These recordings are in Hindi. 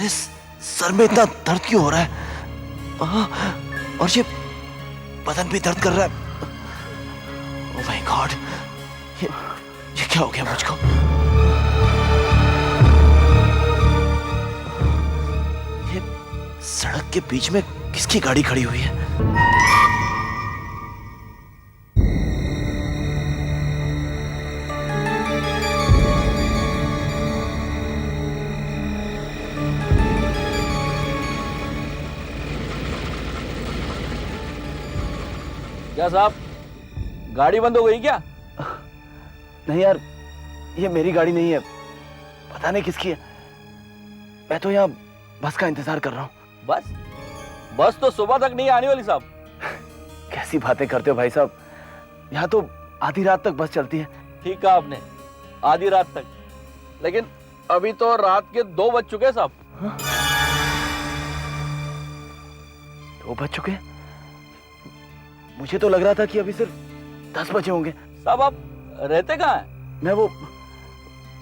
मेरे सर में इतना दर्द क्यों हो रहा है? और ये बदन भी दर्द कर रहा है। ओह माय गॉड, ये क्या हो गया मुझको? ये सड़क के बीच में किसकी गाड़ी खड़ी हुई है? क्या साहब, गाड़ी बंद हो गई क्या? नहीं यार, ये मेरी गाड़ी नहीं है, पता नहीं किसकी है। मैं तो यहाँ बस का इंतजार कर रहा हूँ। बस तो सुबह तक नहीं आने वाली साहब। कैसी बातें करते हो भाई साहब, यहाँ तो आधी रात तक बस चलती है। ठीक कहा आपने, आधी रात तक, लेकिन अभी तो रात के 2 बज चुके हैं साहब। 2 बज चुके? मुझे तो लग रहा था कि अभी सिर्फ 10 बजे होंगे। साहब आप रहते कहाँ हैं? मैं वो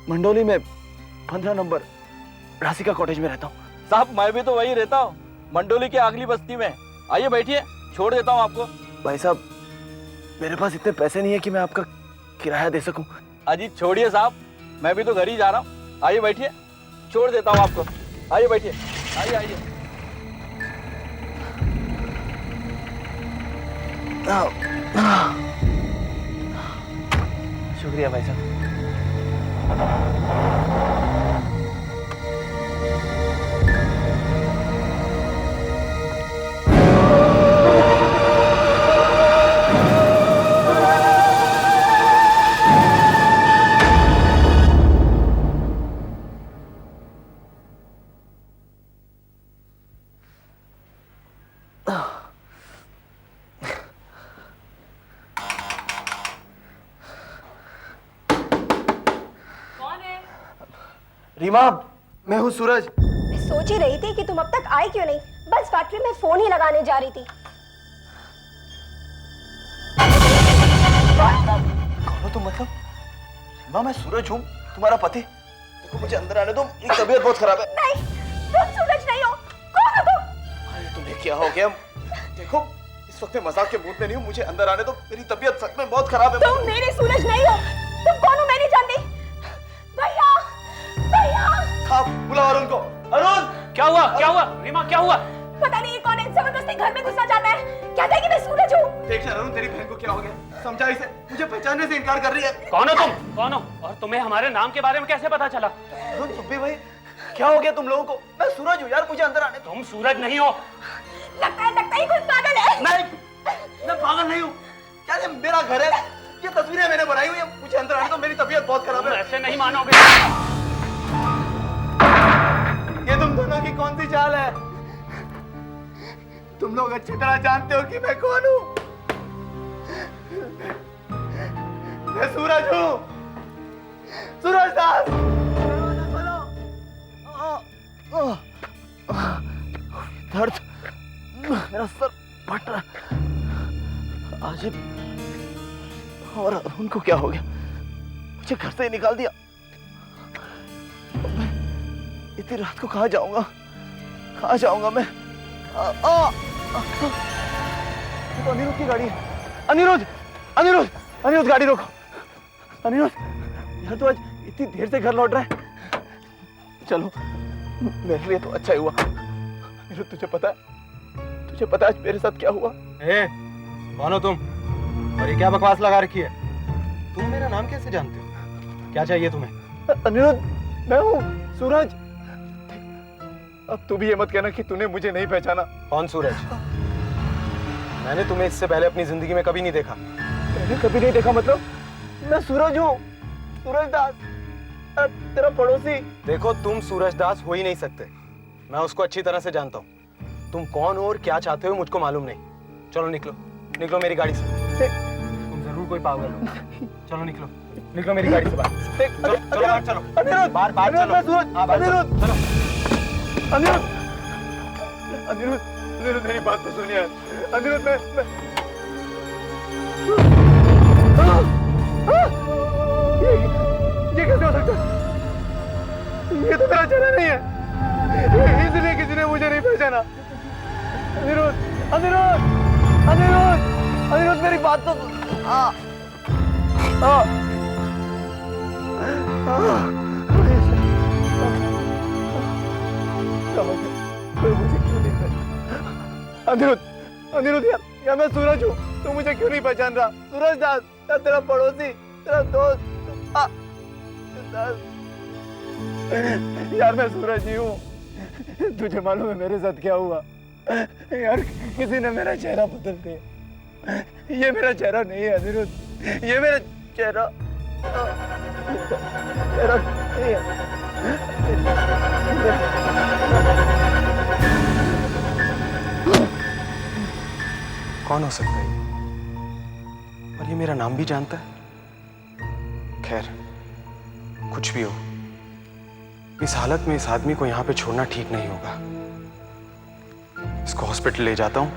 मंडोली में 15 नंबर राशिका कॉटेज में रहता हूँ। साहब मैं भी तो वहीं रहता हूँ, मंडोली के अगली बस्ती में। आइए बैठिए, छोड़ देता हूँ आपको। भाई साहब, मेरे पास इतने पैसे नहीं है कि मैं आपका किराया दे सकूं। अजी छोड़िए साहब, मैं भी तो घर ही जा रहा हूँ। आइए बैठिए, छोड़ देता हूँ आपको। आइए बैठिए, आइए आइए। शुक्रिया भाई साहब। रीमा, मैं हूँ सूरज। मैं सोच ही रही थी कि तुम अब तक आए क्यों नहीं। बस फैक्ट्री में फोन ही लगाने जा रही थी। कौन हो तुम? मतलब रीमा, मैं सूरज हूँ, तुम्हारा पति। देखो मुझे अंदर आने दो, मेरी तबीयत बहुत खराब है। नहीं, तुम सूरज नहीं हो। कौन हो तुम? अरे तुम्हें क्या हो गया? देखो इस वक्त मैं मजाक के मूड में नहीं हूँ, मुझे अंदर आने दो, मेरी तबीयत सच में बहुत खराब है। तुम मेरे सूरज नहीं हो। तुम कौन हो मैं नहीं जानती। भैया, भैया। हाँ, बुलाओ अरुण को। अरुण! क्या हुआ? क्या हुआ? रीमा क्या हुआ? पता नहीं ये कौन है, जबरदस्ती घर में घुसना चाहता है। कहता है कि मैं सूरज हूँ। देख अरुण, तेरी बहन को क्या हो गया? समझा इसे, मुझे पहचानने से इनकार कर रही है। कौन हो तुम? कौन हो? और तुम्हें हमारे नाम के बारे में कैसे पता चला? अरुण, तुम भी भाई, क्या हो गया तुम लोगों को? मैं सूरज हूँ यार, मुझे अंदर आने दो। तुम सूरज नहीं हो। लगता है कोई पागल है। नहीं, मैं पागल नहीं हूँ। क्या ये मेरा घर है? ये तस्वीरें मैंने बनाई हुई है, मुझे अंदर आने दो, मेरी तबीयत बहुत खराब तुम है। ऐसे नहीं मानोगे। ये तुम दोनों की कौन सी चाल है? तुम लोग अच्छी तरह जानते हो कि मैं कौन हूँ। मैं सूरज हूँ, सूरज दास। दर्द, मेरा सर फट रहा है। आज और उनको क्या हो गया? मुझे घर से ही निकाल दिया। मैं इतनी रात को कहाँ जाऊंगा? कहाँ जाऊंगा मैं? ये तो अनिरुद्ध की गाड़ी है। अनिरुद्ध, अनिरुद्ध, अनिरुद्ध, गाड़ी रोको। अनिरुद्ध, यार तू आज इतनी देर से घर लौट रहा है। चलो, मेरे लिए तो अच्छा ही हुआ। अनिरुद्ध, तुझे पता है आज मेरे साथ क्या हुआ? कौन हो तुम? और ये क्या बकवास लगा रखी है? तुम मेरा नाम कैसे जानते हो? क्या चाहिए तुम्हें? अनिरुद्ध, मैं हूँ सूरज। अब तू भी ये मत कहना कि तूने मुझे नहीं पहचाना। कौन सूरज? मैंने तुम्हें इससे पहले अपनी जिंदगी में कभी नहीं देखा। मैंने कभी नहीं देखा मतलब? मैं सूरज हूँ, सूरज दास, तेरा पड़ोसी। देखो, तुम सूरज दास हो ही नहीं सकते। मैं उसको अच्छी तरह से जानता हूँ। तुम कौन हो और क्या चाहते हो मुझको मालूम नहीं। चलो निकलो, निकलो मेरी गाड़ी से। तुम जरूर कोई पागल हो। चलो निकलो, निकलो मेरी गाड़ी से बाहर। चलो चलो बाहर चलो। अनिरुद्ध, बाहर बाहर चलो। मैं सूरज। हाँ, बाहर अनिरुद्ध, चलो। अनिरुद्ध, अनिरुद्ध, अनिरुद्ध, मेरी बात तो सुनिए। अनिरुद्ध, मैं ये कैसे हो सकता है? ये तो मेरा चेहरा नहीं है। इसलिए किसी ने मुझे नहीं पहचाना। अनिरुद्ध, अनिरुद्ध, अनिरुद्ध, अनिरुद्ध, मेरी बात तो कोई मुझे क्यों नहीं पहचाना? अनिरुद्ध, अनिरुद्ध यार मैं सूरज हूँ, तू मुझे क्यों नहीं पहचान रहा? सूरज दास, तेरा पड़ोसी, तेरा दोस्त। यार मैं सूरज ही हूँ। तुझे मालूम है मेरे साथ क्या हुआ? यार किसी ने मेरा चेहरा बदल दिया। ये मेरा चेहरा नहीं है अनिरुद्ध, ये मेरा चेहरा नहीं है। कौन हो सकता है ये? और ये मेरा नाम भी जानता है? खैर, कुछ भी हो, इस हालत में इस आदमी को यहां पे छोड़ना ठीक नहीं होगा। इसको हॉस्पिटल ले जाता हूं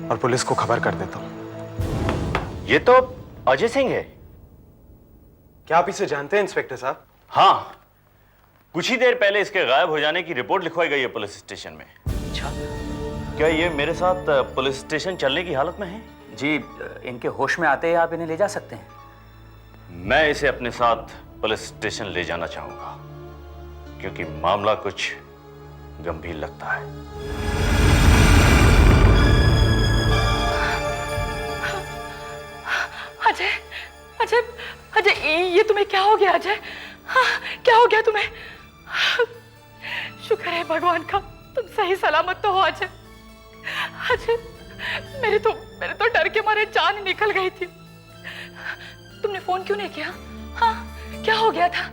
और पुलिस को खबर कर देता हूं। ये तो अजय सिंह है। क्या आप इसे जानते हैं इंस्पेक्टर साहब? हाँ, कुछ ही देर पहले इसके गायब हो जाने की रिपोर्ट लिखवाई गई है पुलिस स्टेशन में। अच्छा, क्या ये मेरे साथ पुलिस स्टेशन चलने की हालत में है? जी इनके होश में आते ही आप इन्हें ले जा सकते हैं। मैं इसे अपने साथ पुलिस स्टेशन ले जाना चाहूंगा क्योंकि मामला कुछ गंभीर लगता है। अजय, अजय, अजय, ये तुम्हें क्या हो गया अजय? हाँ, क्या हो गया तुम्हें? शुक्र है भगवान का, तुम सही सलामत तो हो अजय। अजय, मेरे तो डर के मारे जान निकल गई थी। तुमने फोन क्यों नहीं किया? हाँ, क्या हो गया था?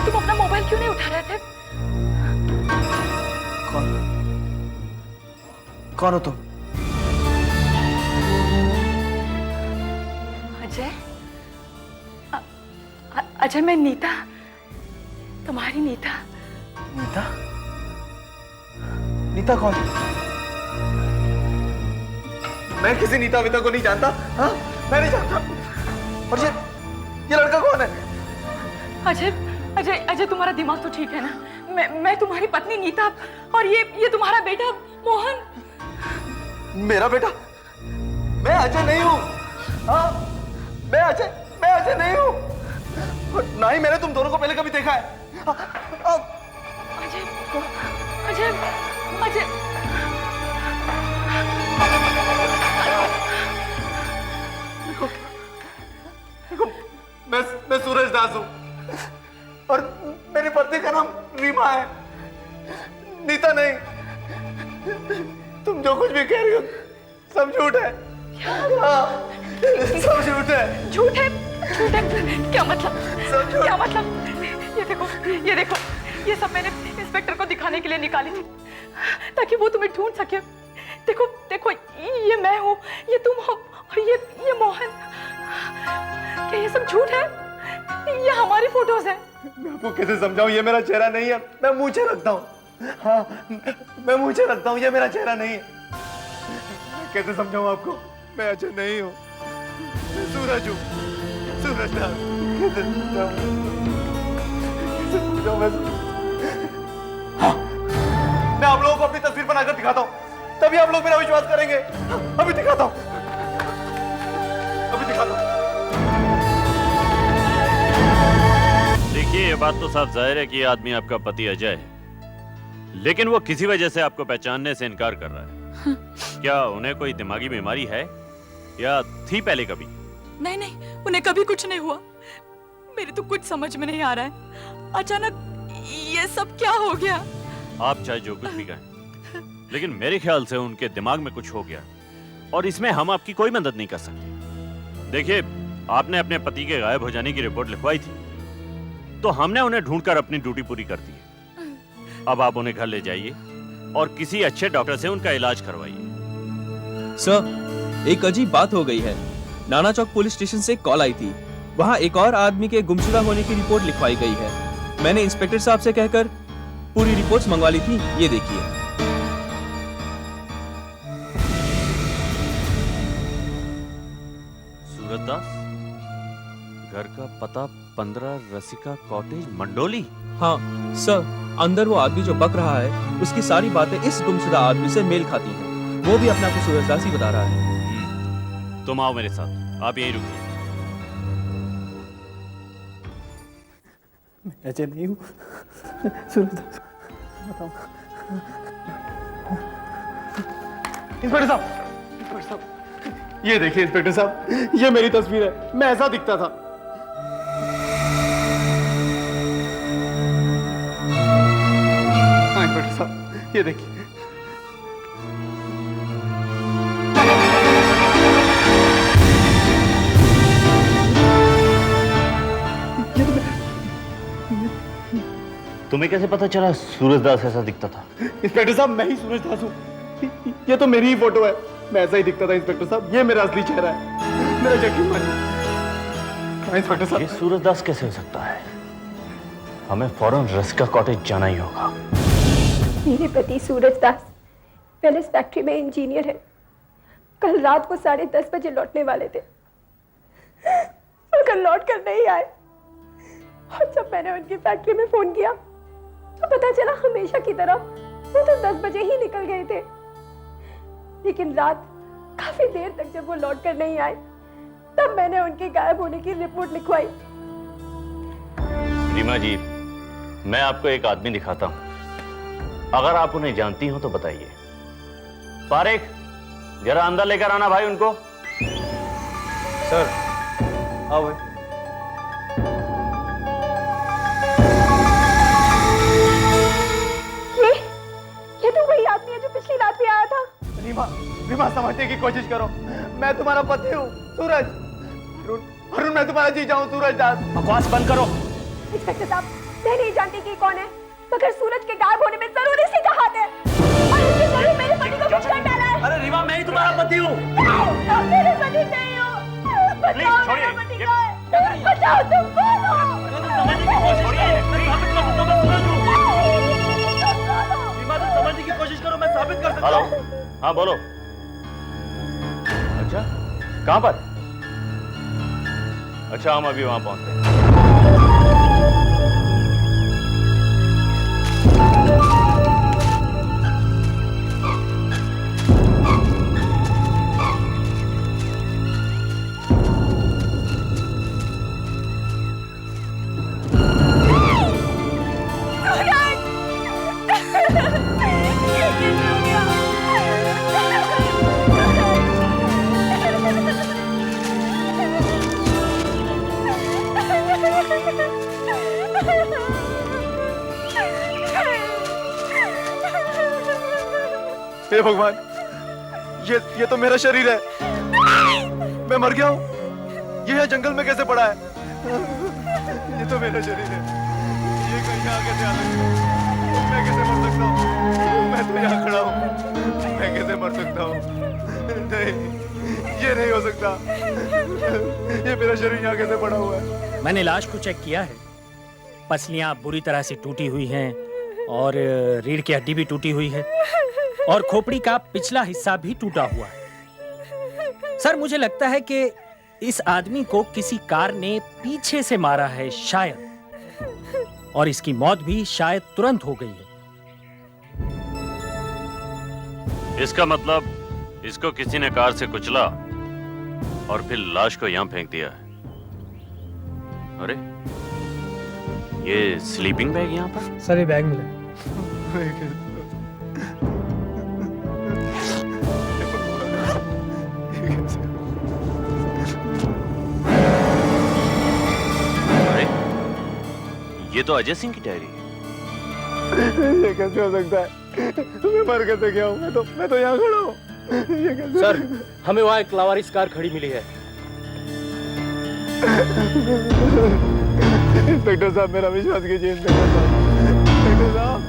तुम अपना मोबाइल क्यों नहीं उठा रहे थे? कौन हो तुम? अजय, अजय मैं नीता, तुम्हारी नीता। नीता? नीता कौन? मैं किसी नीता विता को नहीं जानता। हाँ, मैं नहीं जानता। और ये लड़का कौन है? अजय, अजय, अजय, तुम्हारा दिमाग तो ठीक है ना? मैं तुम्हारी पत्नी नीता और ये तुम्हारा बेटा मोहन। मेरा बेटा? मैं अजय नहीं हूँ। हाँ, मैं अजय नहीं हूँ। और ना ही मैंने तुम दोनों को पहले कभी देखा है। अजय, अजय, अजय, देखो, मैं सूरज दास हूँ और मेरी पत्नी का नाम रीमा है, नीता नहीं। तुम जो कुछ भी कह रही हो सब झूठ है। हाँ, सब झूठ है। झूठ है? झूठ है? क्या मतलब? सब झूठ। क्या मतलब? ये देखो, ये सब मैंने इंस्पेक्टर को दिखाने के लिए निकाली थी ताकि वो तुम्हें ढूंढ सके। देखो, देखो, ये मैं हूँ, ये तुम हो और ये मोहन। क्या ये सब झूठ है? ये हमारी फोटोज है। मैं आपको कैसे समझाऊं? ये मेरा चेहरा नहीं है। मैं मूंछें रखता हूँ। हाँ, मैं मूंछें रखता हूँ। ये मेरा चेहरा नहीं है। मैं कैसे समझाऊं आपको? मैं अजय नहीं हूँ, मैं सूरज हूँ। सूरज दास। कैसे समझाऊं? हाँ, मैं आप लोगों को अपनी तस्वीर बनाकर दिखाता हूँ, तभी आप लोग मेरा विश्वास करेंगे। अभी दिखाता हूँ, अभी दिखाता हूँ। देखिए, ये बात तो साफ जाहिर है कि ये आदमी आपका पति अजय है, लेकिन वो किसी वजह से आपको पहचानने से इनकार कर रहा है। क्या उन्हें कोई दिमागी बीमारी है या थी पहले कभी? नहीं नहीं, उन्हें कभी कुछ नहीं हुआ। मेरे तो कुछ समझ में नहीं आ रहा है, अचानक ये सब क्या हो गया? आप चाहे जो कुछ भी कहें, लेकिन मेरे ख्याल से उनके दिमाग में कुछ हो गया और इसमें हम आपकी कोई मदद नहीं कर सकते। देखिए, आपने अपने पति के गायब हो जाने की रिपोर्ट लिखवाई थी, तो हमने उन्हें ढूंढकर अपनी ड्यूटी पूरी कर दी है। अब आप उन्हें घर ले जाइए और किसी अच्छे डॉक्टर से उनका इलाज करवाइए। सर, एक अजीब बात हो गई है। नाना चौक पुलिस स्टेशन से कॉल आई थी, वहाँ एक और आदमी के गुमशुदा होने की रिपोर्ट लिखवाई गई है। मैंने इंस्पेक्टर साहब से कहकर पूरी रिपोर्ट्स मंगवा ली थी, ये देखिए। सूरज दास, घर का का पता 15 रसिका कॉटेज मंडोली। हाँ सर, अंदर वो आदमी जो बक रहा है उसकी सारी बातें इस गुमशुदा आदमी से मेल खाती हैं। वो भी अपना को सूरजदास ही बता रहा है। तुम आओ मेरे साथ, आप यहीं रुकिए। मैं अजय नहीं हूँ सूरजदास, बताओ। इंस्पेक्टर साहब, ये देखिए इंस्पेक्टर साहब, ये मेरी तस्वीर है, मैं ऐसा दिखता था। हाँ इंस्पेक्टर साहब, ये देखिए। तुम्हें कैसे पता चला सूरजदास ऐसा दिखता था? इंस्पेक्टर साहब, मैं ही सूरजदास हूँ। ये तो मेरी ही फोटो है, मैं ऐसा ही दिखता था इंस्पेक्टर साहब। ये मेरा असली चेहरा है, मेरा यकीन मानिए। हाँ इंस्पेक्टर साहब। ये सूरजदास कैसे हो सकता है? हमें फौरन रसिका कॉटेज जाना ही होगा। मेरे पति सूरजदास पैलेस फैक्ट्री में इंजीनियर है। कल रात को 10:30 बजे लौटने वाले थे, मगर लौट कर नहीं आए। और जब मैंने उनकी फैक्ट्री में फोन किया तो पता चला हमेशा की तरह वो तो 10 बजे ही निकल गए थे। लेकिन रात काफी देर तक जब वो लौट कर नहीं आए, तब मैंने उनके गायब होने की रिपोर्ट लिखवाई। रीमा जी, मैं आपको एक आदमी दिखाता हूं, अगर आप उन्हें जानती हो तो बताइए। फारिक, जरा अंदर लेकर आना भाई उनको। सर आओ भाई। ये तो वही आदमी है जो पिछली रात भी आया था। रीमा समझने की कोशिश करो, मैं तुम्हारा पति हूँ सूरज। अरुण, मैं तुम्हारा जीजा हूँ सूरजदास। बकवास बंद करो। इंस्पेक्टर साहब, मैं नहीं जानती कि कौन है, मगर सूरज के गायब होने में जरूर इसी का हाथ है। और इसने जरूर मेरे पति को कुछ कर डाला है। अरे रीमा, मैं ही तुम्हारा पति हूँ। नहीं, मेरे पति नहीं हो। बचाओ, मेरा पति कहाँ है? बचाओ, तुम कौन हो? समझने की कोशिश करो, मैं साबित कर सकता हूँ मैं सूरज हूँ। रीमा, तुम समझने की कोशिश करो, मैं साबित कर सकता हूँ। हेलो, हाँ बोलो। अच्छा, कहां पर? अच्छा, हम अभी वहां पहुंचते हैं। हे भगवान, ये तो मेरा शरीर है। मैं मर गया हूँ। ये है जंगल में कैसे पड़ा है? ये तो मेरा शरीर है। ये कहीं यहाँ कैसे आ सकता हूँ? मैं कैसे मर सकता हूँ? मैं तो यहाँ खड़ा हूँ। मैं कैसे मर सकता हूँ? नहीं, ये नहीं हो सकता। ये मेरा शरीर यहाँ कैसे पड़ा हुआ है? मैंने लाश को चेक किया है। पसलियां बुरी तरह से टूटी हुई हैं और रीढ़ की हड्डी भी टूटी हुई है और खोपड़ी का पिछला हिस्सा भी टूटा हुआ है। सर, मुझे लगता है कि इस आदमी को किसी कार ने पीछे से मारा है शायद, और इसकी मौत भी शायद तुरंत हो गई है। इसका मतलब इसको किसी ने कार से कुचला और फिर लाश को यहां फेंक दिया है। अरे, ये स्लीपिंग बैग यहाँ पर? सर ये बैग मिला। अरे, ये तो अजय सिंह की डायरी है। ये कैसे हो सकता है? मैं मर कैसे गया हूँ? मैं तो यहाँ खड़ा हूँ। ये कैसे? सर, हमें वहाँ एक लावारिस कार खड़ी मिली है। इंस्पेक्टर साहब, मेरा विश्वास कीजिए इंस्पेक्टर साहब। इंस्पेक्टर साहब,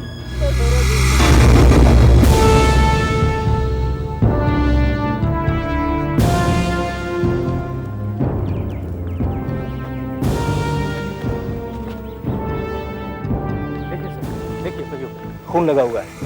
देखिए खून लगा हुआ है।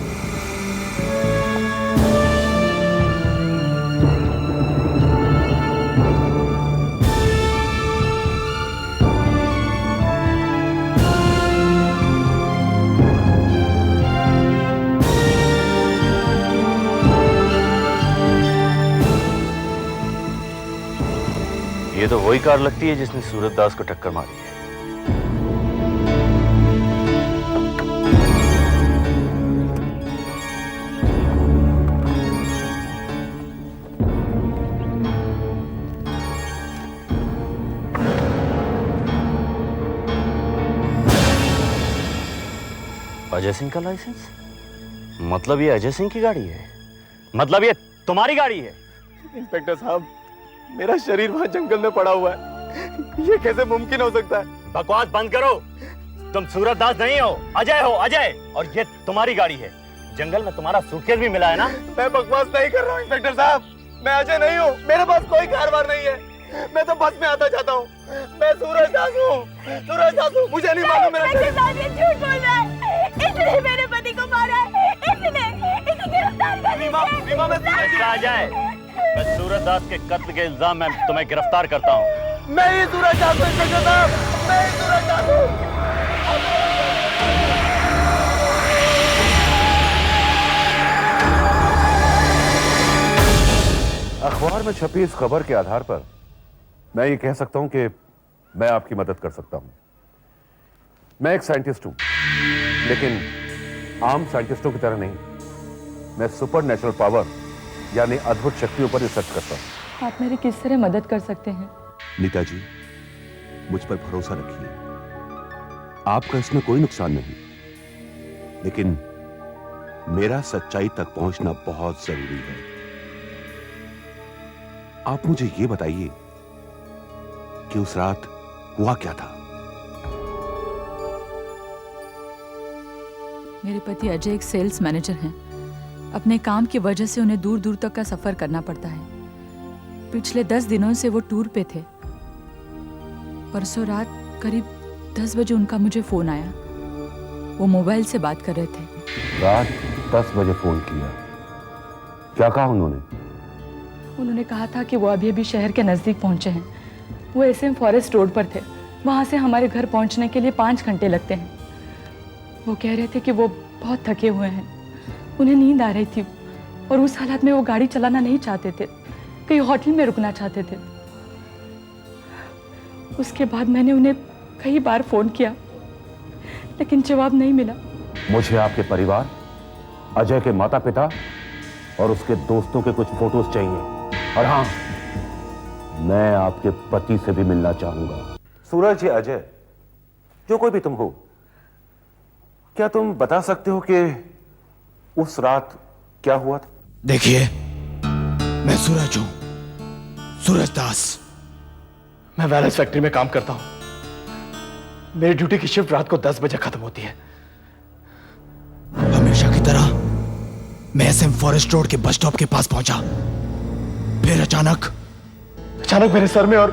तो वही कार लगती है जिसने सूरज दास को टक्कर मारी है। अजय सिंह का लाइसेंस? मतलब ये अजय सिंह की गाड़ी है? मतलब ये तुम्हारी गाड़ी है? इंस्पेक्टर साहब, मेरा शरीर वहां जंगल में पड़ा हुआ है, ये कैसे मुमकिन हो सकता है? बकवास बंद करो। तुम सूरज दास नहीं हो, अजय हो, अजय। और ये तुम्हारी गाड़ी है। जंगल में तुम्हारा सूटकेस भी मिला है ना? मैं बकवास नहीं कर रहा हूँ इंस्पेक्टर साहब, मैं अजय नहीं हूँ, मेरे पास कोई कारवार नहीं है, मैं तो बस में आता जाता हूँ। मैं सूरज दास हूँ, सूरज दास हूँ, मुझे नहीं मालूम मेरा झूठ बोल रहा है, इसने मेरे पति को मारा है, इसने इसे गिरफ्तार कर रीमा, रीमा, अजय, मैं सूरज दास के कत्ल के इल्जाम में तुम्हें गिरफ्तार करता हूँ। मैं ही सूरज दास हूँ इंस्पेक्टर साहब, मैं ही सूरज दास हूँ। अखबार में छपी इस खबर के आधार पर मैं ये कह सकता हूं कि मैं आपकी मदद कर सकता हूं। मैं एक साइंटिस्ट हूं, लेकिन आम साइंटिस्टों की तरह नहीं। मैं सुपर नेचुरल पावर यानी अद्भुत शक्तियों पर रिसर्च करता हूं। आप मेरी किस तरह मदद कर सकते हैं? नीता जी, मुझ पर भरोसा रखिए, आपका इसमें कोई नुकसान नहीं, लेकिन मेरा सच्चाई तक पहुंचना बहुत जरूरी है। आप मुझे ये बताइए कि उस रात हुआ क्या था? मेरे पति अजय एक सेल्स मैनेजर हैं। अपने काम की वजह से उन्हें दूर दूर तक का सफर करना पड़ता है। पिछले 10 दिनों से वो टूर पे थे। परसों रात करीब 10 बजे उनका मुझे फोन आया। वो मोबाइल से बात कर रहे थे। रात 10 बजे फोन किया, क्या कहा उन्होंने? उन्होंने कहा था कि वो अभी अभी शहर के नजदीक पहुंचे हैं। वो SM फॉरेस्ट रोड पर थे। वहां से हमारे घर पहुंचने के लिए 5 घंटे लगते हैं। वो कह रहे थे कि वो बहुत थके हुए हैं, उन्हें नींद आ रही थी और उस हालत में वो गाड़ी चलाना नहीं चाहते थे, कहीं होटल में रुकना चाहते थे। उसके बाद मैंने उन्हें कई बार फोन किया, लेकिन जवाब नहीं मिला। मुझे आपके परिवार, अजय के माता पिता और उसके दोस्तों के कुछ फोटोज चाहिए। और हाँ, मैं आपके पति से भी मिलना चाहूंगा। सूरज या अजय, जो कोई भी तुम हो, क्या तुम बता सकते हो कि उस रात क्या हुआ था? देखिए, मैं सूरज हूं, सूरज दास। मैं वैलेस फैक्ट्री में काम करता हूं। मेरी ड्यूटी की शिफ्ट रात को 10 बजे खत्म होती है। हमेशा की तरह मैं SM फॉरेस्ट रोड के बस स्टॉप के पास पहुंचा। फिर अचानक मेरे सर में और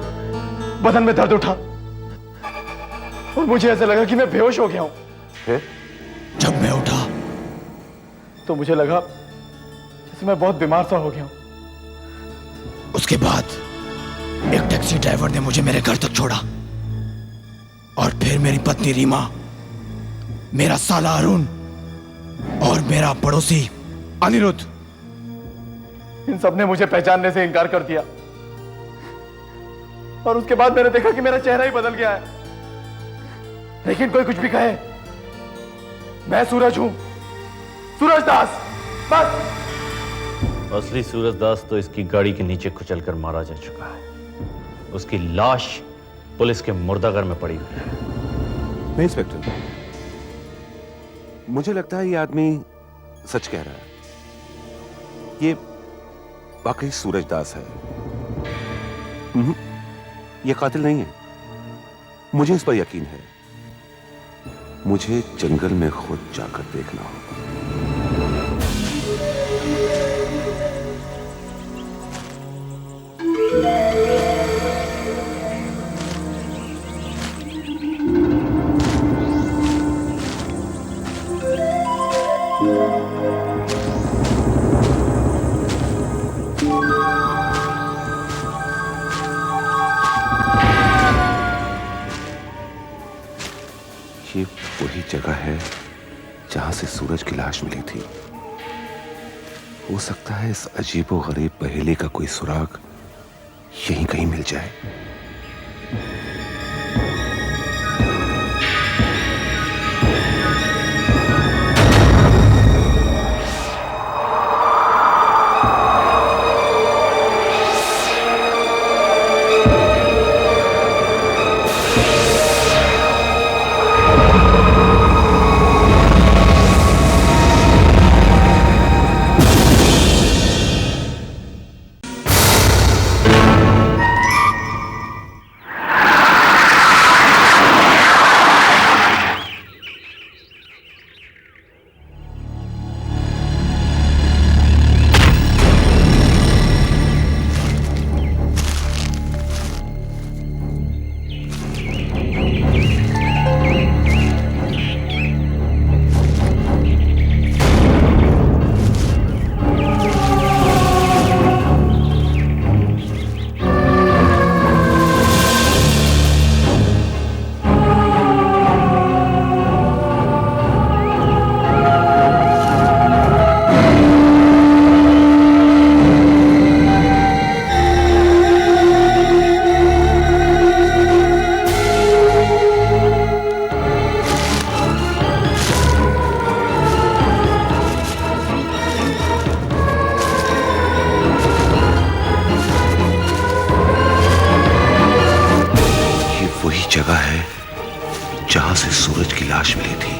बदन में दर्द उठा और मुझे ऐसा लगा कि मैं बेहोश हो गया हूं। फिर जब मैं उठा तो मुझे लगा जैसे मैं बहुत बीमार सा हो गया हूं। उसके बाद एक टैक्सी ड्राइवर ने मुझे मेरे घर तक छोड़ा और फिर मेरी पत्नी रीमा, मेरा साला अरुण और मेरा पड़ोसी अनिरुद्ध, इन सब ने मुझे पहचानने से इनकार कर दिया। और उसके बाद मैंने देखा कि मेरा चेहरा ही बदल गया है। लेकिन कोई कुछ भी कहे, मैं सूरज हूं, सूरज दास, बस। असली सूरज दास तो इसकी गाड़ी के नीचे कुचलकर मारा जा चुका है। उसकी लाश पुलिस के मुर्दाघर में पड़ी हुई है। नहीं इंस्पेक्टर, मुझे लगता है ये आदमी सच कह रहा है। ये वाकई सूरज दास है। ये कातिल नहीं है, मुझे इस पर यकीन है। मुझे जंगल में खुद जाकर देखना होगा। ये वही जगह है जहां से सूरज की लाश मिली थी। हो सकता है इस अजीबोगरीब पहेली का कोई सुराग यहीं कहीं मिल जाए। जहां से सूरज की लाश मिली थी,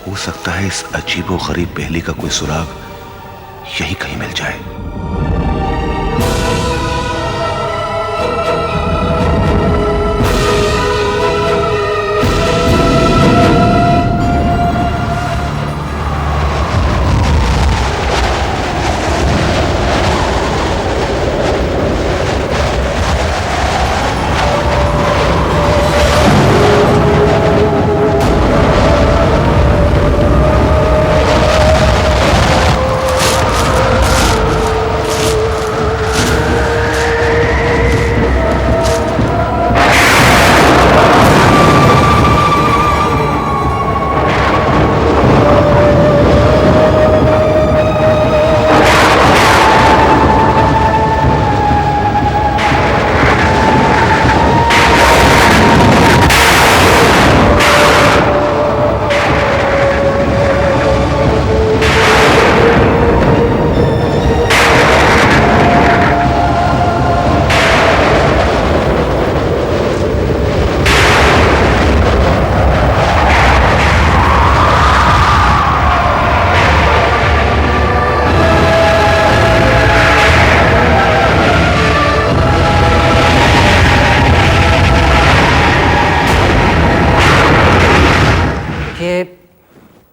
हो सकता है इस अजीबोगरीब पहेली का कोई सुराग यहीं कहीं मिल जाए।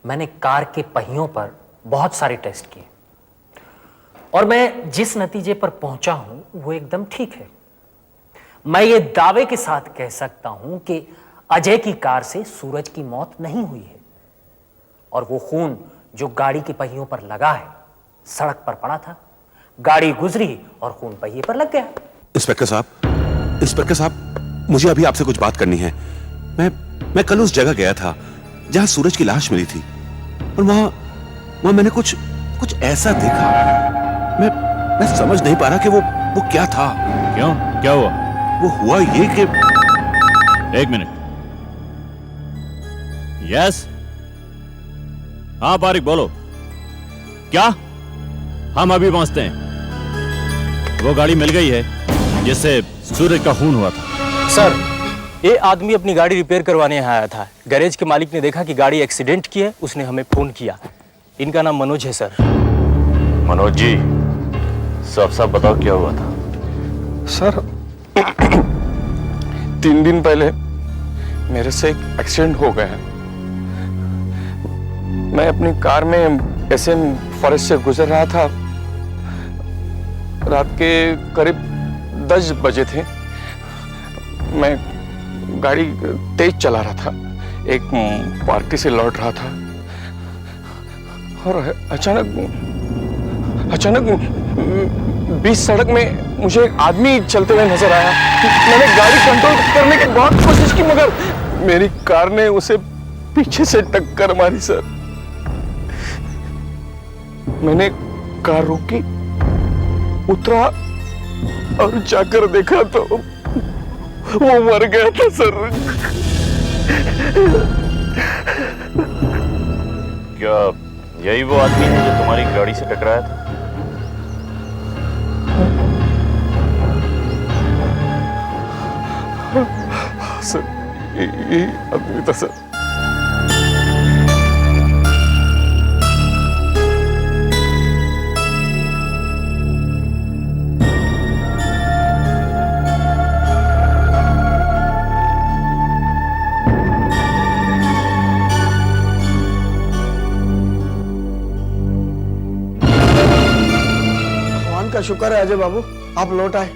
मैंने कार के पहियों पर बहुत सारे टेस्ट किए और मैं जिस नतीजे पर पहुंचा हूं वो एकदम ठीक है। मैं ये दावे के साथ कह सकता हूं कि अजय की कार से सूरज की मौत नहीं हुई है और वो खून जो गाड़ी के पहियों पर लगा है सड़क पर पड़ा था, गाड़ी गुजरी और खून पहिए पर लग गया। इंस्पेक्टर साहब, मुझे अभी आपसे कुछ बात करनी है। मैं कल उस जगह गया था जहां सूरज की लाश मिली थी और वहां मैंने कुछ ऐसा देखा। मैं समझ नहीं पा रहा कि वो क्या था। क्यों, क्या हुआ? वो हुआ ये कि एक मिनट। यस, हाँ पारिक बोलो। क्या? हम अभी पहुंचते हैं। वो गाड़ी मिल गई है जिससे सूरज का खून हुआ था। सर, ये आदमी अपनी गाड़ी रिपेयर करवाने यहाँ आया था। गैरेज के मालिक ने देखा कि गाड़ी एक्सीडेंट की है, उसने हमें फोन किया। इनका नाम मनोज है सर। मनोज जी, सब बताओ क्या हुआ था। सर 3 दिन पहले मेरे से एक एक्सीडेंट हो गया है। मैं अपनी कार में ऐसे फॉरेस्ट से गुजर रहा था। रात के करीब 10 बजे थे। मैं गाड़ी तेज चला रहा था, एक पार्टी से लौट रहा था और अचानक बीच सड़क में मुझे एक आदमी चलते हुए नजर आया। मैंने गाड़ी कंट्रोल करने की बहुत कोशिश की मगर मेरी कार ने उसे पीछे से टक्कर मारी सर। मैंने कार रोकी, उतरा और जाकर देखा तो वो मर गया था सर। क्या यही वो आदमी है जो तुम्हारी गाड़ी से टकराया था? सर, यही आदमी था सर। का शुक्र है अजय बाबू, आप लौट आए।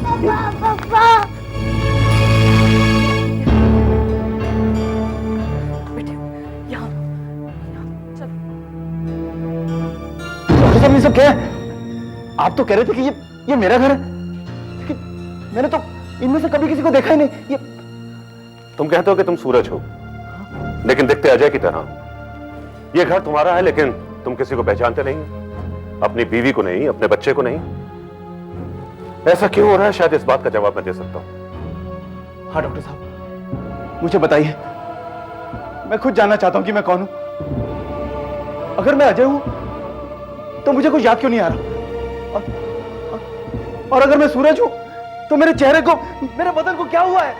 पापा। बेटे, यहाँ चल। डॉक्टर साहब, ये सब क्या है? आप तो कह रहे थे कि ये मेरा घर है, लेकिन मैंने तो इनमें से कभी किसी को देखा ही नहीं। तुम कहते हो कि तुम सूरज हो, लेकिन दिखते अजय की तरह। ये घर तुम्हारा है, लेकिन तुम किसी को पहचानते नहीं, अपनी बीवी को नहीं, अपने बच्चे को नहीं। ऐसा क्यों हो रहा है? शायद इस बात का जवाब मैं दे सकता हूं। हाँ डॉक्टर साहब, मुझे बताइए। मैं खुद जानना चाहता हूं कि मैं कौन हूं। अगर मैं अजय हूं तो मुझे कुछ याद क्यों नहीं आ रहा? और अगर मैं सूरज हूं तो मेरे चेहरे को, मेरे बदन को क्या हुआ है?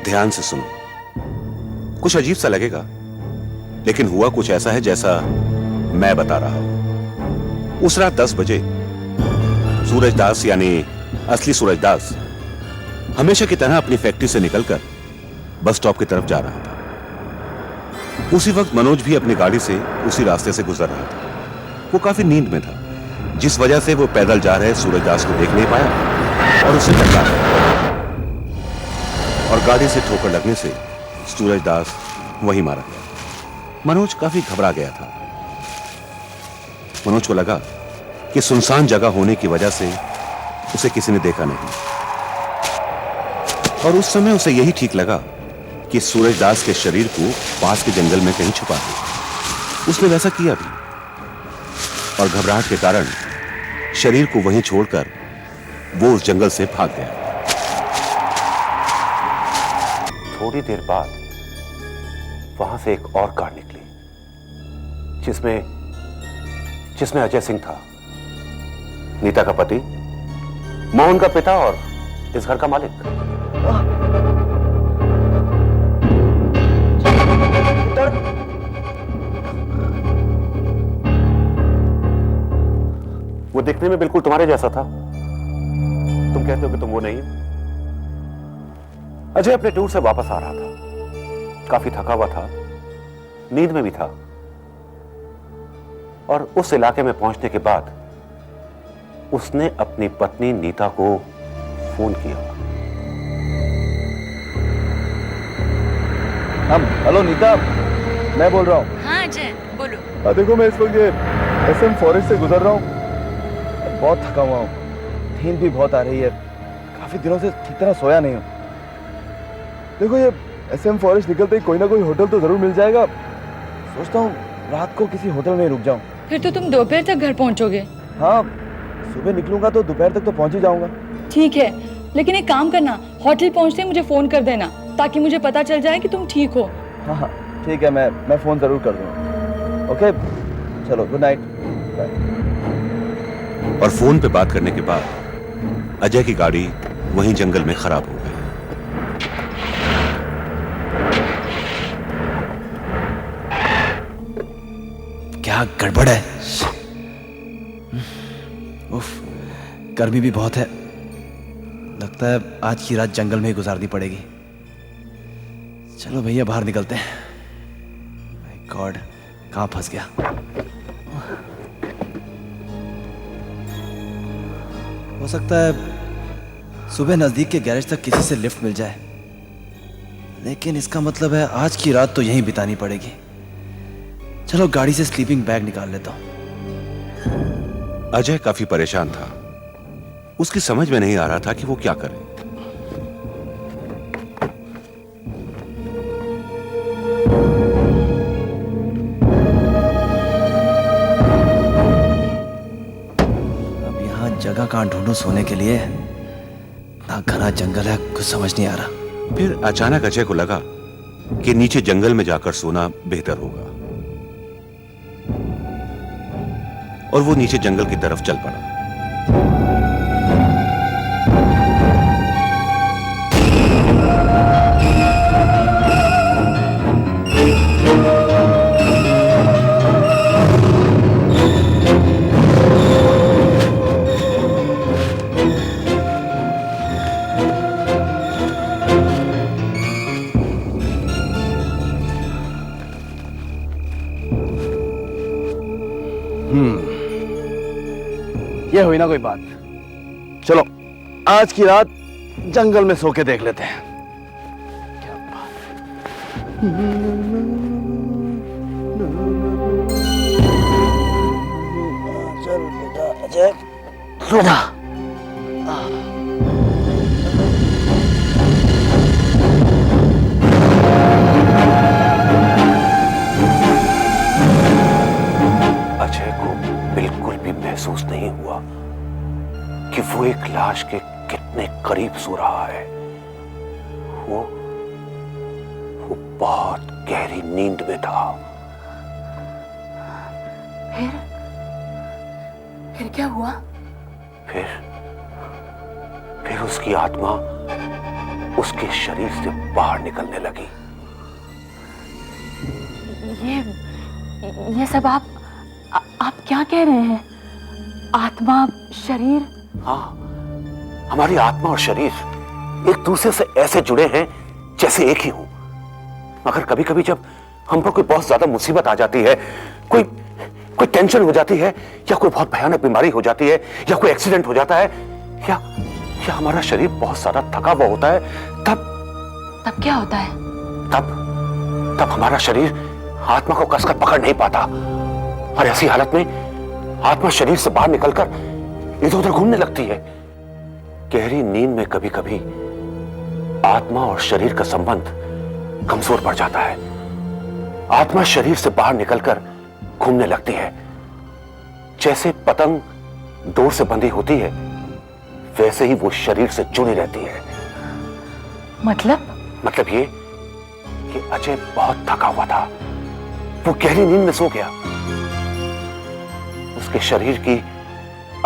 ध्यान से सुनो। कुछ अजीब सा लगेगा, लेकिन हुआ कुछ ऐसा है जैसा मैं बता रहा हूं। उस रात 10 बजे सूरजदास यानी असली सूरजदास हमेशा की तरह अपनी फैक्ट्री से निकलकर बस स्टॉप की तरफ जा रहा था। उसी वक्त मनोज भी अपनी गाड़ी से उसी रास्ते से गुजर रहा था। वो काफी नींद में था, जिस वजह से वो पैदल जा रहे सूरजदास को देख नहीं पाया और उसे टकरा गया और गाड़ी से ठोकर लगने से सूरजदास वहीं मारा गया। मनोज काफी घबरा गया था। मनोज को लगा कि सुनसान जगह होने की वजह से उसे किसी ने देखा नहीं और उस समय उसे यही ठीक लगा कि सूरजदास के शरीर को पास के जंगल में कहीं छुपा दे। उसने वैसा किया भी और घबराहट के कारण शरीर को वहीं छोड़कर वो उस जंगल से भाग गया। थोड़ी देर बाद वहां से एक और कार निकली जिसमें अजय सिंह था, नीता का पति, मोहन का पिता और इस घर का मालिक। वो दिखने में बिल्कुल तुम्हारे जैसा था। तुम कहते हो कि तुम वो नहीं हो। अजय अपने टूर से वापस आ रहा था, काफी थका हुआ था, नींद में भी था और उस इलाके में पहुंचने के बाद उसने अपनी पत्नी नीता को फोन किया। हेलो नीता, मैं बोल रहा हूँ। हाँ अजय बोलो। देखो मैं इस वक्त ये SM फॉरेस्ट से गुजर रहा हूँ, बहुत थका हुआ हूँ, नींद भी बहुत आ रही है, काफी दिनों से ठीक तरह सोया नहीं हूँ। देखो ये SM फॉरेस्ट निकलते ही कोई ना कोई होटल तो जरूर मिल जाएगा। सोचता हूँ रात को किसी होटल में रुक जाऊँ। फिर तो तुम दोपहर तक घर पहुंचोगे। हाँ, सुबह निकलूंगा तो दोपहर तक तो पहुंच ही जाऊंगा। ठीक है, लेकिन एक काम करना, होटल पहुंचते ही मुझे फोन कर देना ताकि मुझे पता चल जाए कि तुम ठीक हो। हाँ ठीक है, मैं फोन जरूर कर दूंगा। ओके चलो, गुड नाइट। और फोन पे बात करने के बाद अजय की गाड़ी वहीं जंगल में खराब हो गई। क्या गड़बड़ है? उफ, गर्मी भी बहुत है। लगता है आज की रात जंगल में ही गुजारनी पड़ेगी। चलो भैया बाहर निकलते हैं। माय गॉड, कहाँ फंस गया? हो सकता है सुबह नजदीक के गैरेज तक किसी से लिफ्ट मिल जाए, लेकिन इसका मतलब है आज की रात तो यहीं बितानी पड़ेगी। चलो गाड़ी से स्लीपिंग बैग निकाल लेता हूं। अजय काफी परेशान था। उसकी समझ में नहीं आ रहा था कि वो क्या करे। अब यहां जगह कहां ढूंढूं सोने के लिए? ना घना जंगल है, कुछ समझ नहीं आ रहा। फिर अचानक अजय को लगा कि नीचे जंगल में जाकर सोना बेहतर होगा और वो नीचे जंगल की तरफ चल पड़ा। ये हुई ना कोई बात। चलो आज की रात जंगल में सो के देख लेते हैं। क्या बात है। चल बेटा अजय, सो जा। अजय को बिल्कुल भी महसूस नहीं हुआ कि वो एक लाश के कितने करीब सो रहा है। वो बहुत गहरी नींद में था। फिर क्या हुआ? फिर उसकी आत्मा उसके शरीर से बाहर निकलने लगी। ये सब आप क्या कह रहे हैं? आत्मा, शरीर? हाँ, हमारी आत्मा और शरीर एक दूसरे से ऐसे जुड़े हैं जैसे एक ही हो। मगर कभी कभी जब हम पर कोई बहुत ज्यादा मुसीबत आ जाती है, कोई टेंशन हो जाती है, या कोई बहुत भयानक बीमारी हो जाती है, या कोई एक्सीडेंट हो जाता है, या हमारा शरीर बहुत ज्यादा थका हुआ होता है, तब क्या होता है? तब हमारा शरीर आत्मा को कसकर पकड़ नहीं पाता, और ऐसी हालत में आत्मा शरीर से बाहर निकलकर इधर उधर घूमने लगती है। गहरी नींद में कभी कभी आत्मा और शरीर का संबंध कमजोर पड़ जाता है। आत्मा शरीर से बाहर निकलकर घूमने लगती है। जैसे पतंग डोर से बंधी होती है, वैसे ही वो शरीर से जुड़ी रहती है। मतलब ये कि अजय बहुत थका हुआ था। वो गहरी नींद में सो गया। उसके शरीर की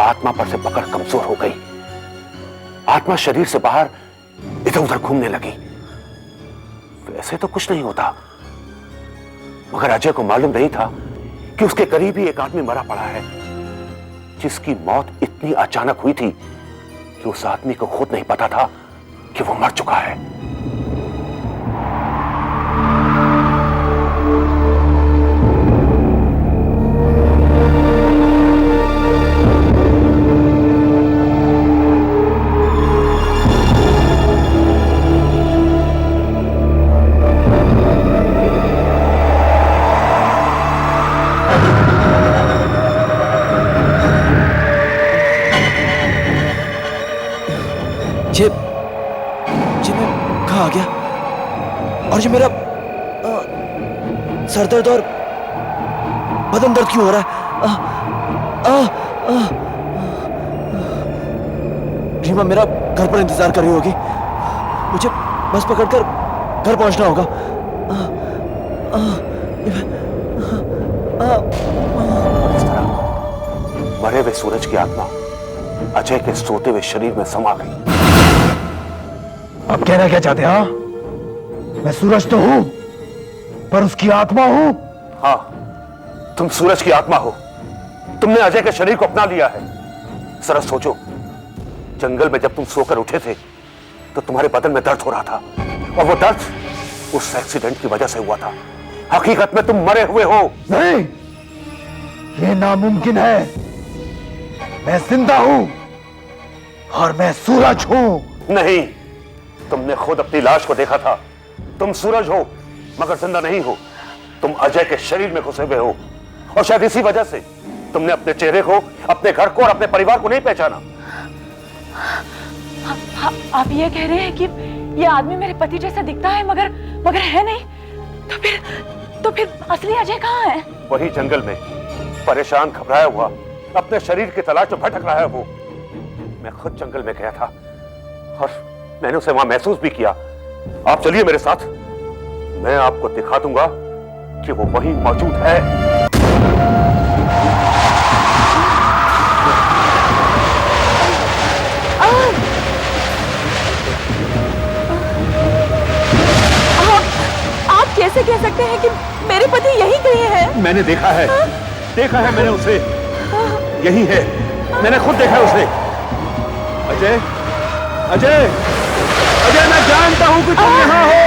आत्मा पर से पकड़ कमजोर हो गई। आत्मा शरीर से बाहर इधर उधर घूमने लगी। वैसे तो कुछ नहीं होता, मगर अजय को मालूम नहीं था कि उसके करीब ही एक आदमी मरा पड़ा है, जिसकी मौत इतनी अचानक हुई थी कि उस आदमी को खुद नहीं पता था कि वो मर चुका है। ये मैं कहाँ आ गया? और ये मेरा सर दर्द और बदन दर्द क्यों हो रहा है? रीमा मेरा घर पर इंतजार कर रही होगी। मुझे बस पकड़कर घर पहुंचना होगा। इस तरह मरे हुए सूरज की आत्मा अजय के सोते हुए शरीर में समा गई। अब कहना क्या चाहते हैं? मैं सूरज तो हूं, पर उसकी आत्मा हूं। हाँ, तुम सूरज की आत्मा हो। तुमने अजय के शरीर को अपना लिया है। जरा सोचो, जंगल में जब तुम सोकर उठे थे तो तुम्हारे बदन में दर्द हो रहा था, और वो दर्द उस एक्सीडेंट की वजह से हुआ था। हकीकत में तुम मरे हुए हो। नहीं, ये नामुमकिन है। मैं जिंदा हूं और मैं सूरज हूं। नहीं, तुमने खुद अपनी लाश को देखा था। तुम सूरज हो मगर जिंदा नहीं हो। तुम अजय के शरीर में घुसे हुए हो, और शायद इसी वजह से तुमने अपने चेहरे को, अपने घर को और अपने परिवार को नहीं पहचाना। आप ये कह रहे हैं कि ये आदमी मेरे पति जैसा दिखता है मगर है नहीं? तो फिर असली अजय कहाँ है? वही जंगल में परेशान, घबराया हुआ, अपने शरीर की तलाश में भटक रहा है वो। मैं खुद जंगल में गया था और मैंने उसे वहां महसूस भी किया। आप चलिए मेरे साथ, मैं आपको दिखा दूंगा कि वो वहीं मौजूद है। आप कैसे कह सकते हैं कि मेरे पति यही कहीं हैं? मैंने देखा है, देखा है मैंने उसे। यही है, मैंने खुद देखा है उसे। अजय, अजय, अजय, मैं जानता हूं कि तुम यहाँ हो।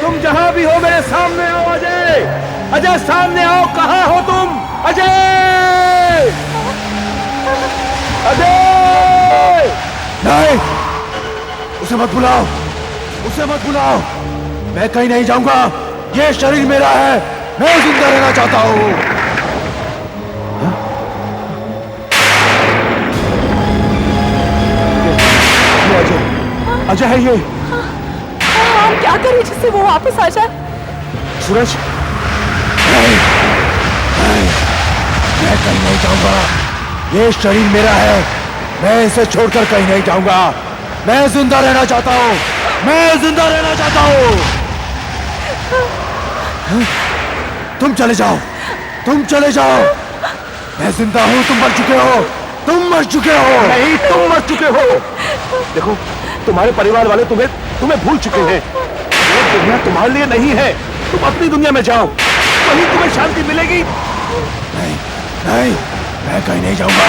तुम जहां भी हो मेरे सामने आओ। अजय, अजय, सामने आओ। कहां हो तुम? अजय, अजय! नहीं, उसे मत बुलाओ, उसे मत बुलाओ। मैं कहीं नहीं जाऊंगा। ये शरीर मेरा है, मैं जिंदा रहना चाहता हूं। अजय है ये। हम क्या करें जिससे वो वापस आ जाए? सूरज, नहीं, नहीं, मैं कहीं नहीं जाऊंगा। ये शरीर मेरा है, मैं इसे छोड़कर कहीं नहीं जाऊंगा। मैं जिंदा रहना चाहता हूँ, मैं जिंदा रहना चाहता हूँ। तुम चले जाओ, तुम चले जाओ। मैं जिंदा हूँ, तुम मर चुके हो, तुम मर चुके हो। नहीं, तुम मर चुके हो। देखो, तुम्हारे परिवार वाले तुम्हें भूल चुके हैं। ये दुनिया तुम्हारे लिए नहीं है। तुम अपनी दुनिया में जाओ। वहीं तुम्हें शांति मिलेगी। नहीं नहीं, मैं कहीं नहीं जाऊंगा।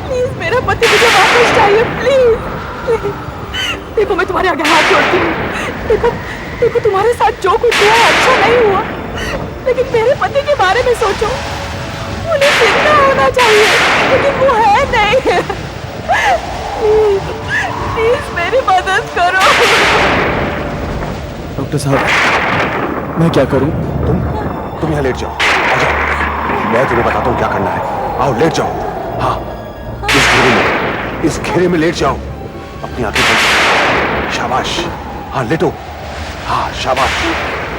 प्लीज मेरा पति मुझे वापस चाहिए, प्लीज। देखो मैं तुम्हारे आगे हाथ जोड़ती हूँ। देखो तुम्हारे साथ जो कुछ हुआ अच्छा नहीं हुआ, लेकिन मेरे पति के बारे में सोचो। उन्हें जिंदा होना चाहिए, लेकिन वो है नहीं। प्लीज मेरी मदद करो। डॉक्टर साहब, मैं क्या करूं? तुम यहाँ लेट जाओ। आ जाओ, मैं तुम्हें बताता हूँ क्या करना है। आओ लेट जाओ। हाँ, इस घेरे में लेट जाओ। अपनी आंखें बंद करो। शाबाश। हाँ लेटो। हाँ शाबाश,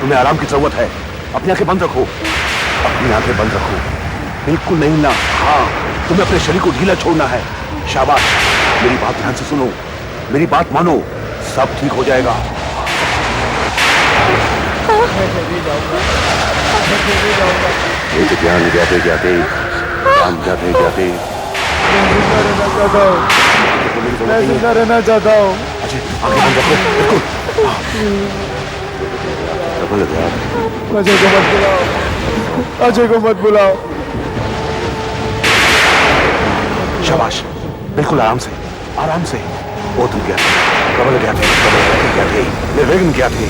तुम्हें आराम की जरूरत है। अपनी आंखें बंद रखो। अपनी आंखें बंद रखो, बिल्कुल नहीं हिलना। हाँ, तुम्हें अपने शरीर को ढीला छोड़ना है। शाबाश। मेरी बात ध्यान से सुनो, मेरी बात मानो, सब ठीक हो जाएगा। ये तो ध्यान जाते जाते ध्यान जाते जाते मैं जिंदा रहना चाहता हूँ। अजय आंखें बंद रखो, बिल्कुल। अजय को मत बुलाओ, अजय को मत बुलाओ। शाबाश, बिल्कुल आराम से, आराम से। वो तुम क्या थे? कबल क्या थे? कबल क्या थे? निर्विघ्न क्या थे?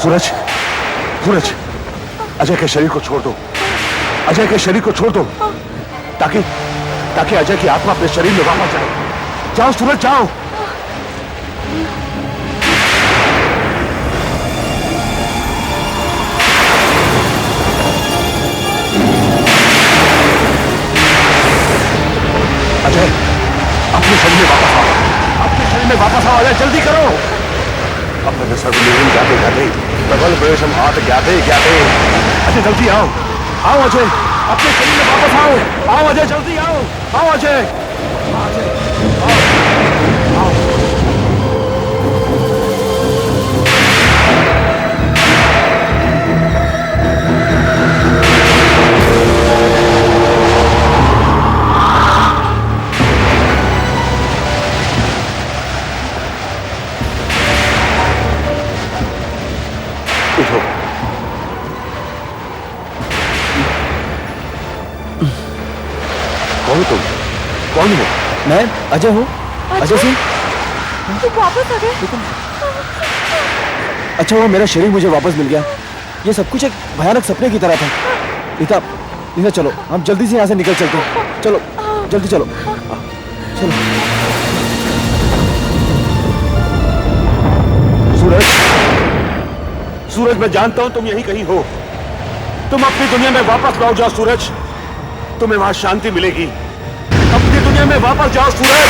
सूरज, सूरज, अजय के शरीर को छोड़ दो। अजय के शरीर को छोड़ दो, ताकि अजय की आत्मा अपने शरीर में वापस जाए। जाओ सूरज, जाओ। अजय, अपने शरीर में वापस आओ। अपने शरीर में वापस आओ अजय, जल्दी करो। अपने सर्वनिर्गुण ज्ञाते ज्ञाते प्रबल प्रवेशम हाथ ज्ञाते ज्ञाते। अजय जल्दी आओ, आओ अजय, अपने शरीर में वापस आओ। आओ अजय, जल्दी आओ। आओ अजय, उठो। कौन हो तुम? कौन हो? मैं अजय हूँ, अजय सिंह। तुम वापस आ गए? अच्छा हुआ मेरा शरीर मुझे वापस मिल गया। ये सब कुछ एक भयानक सपने की तरह था। रीता, रीता चलो, हम जल्दी से यहाँ से निकल चलते हैं। चलो जल्दी चलो, चलो। सूरज, सूरज मैं जानता हूं तुम यहीं कहीं हो। तुम अपनी दुनिया में वापस लौट जाओ सूरज, तुम्हें वहां शांति मिलेगी। अपनी दुनिया में वापस जाओ सूरज।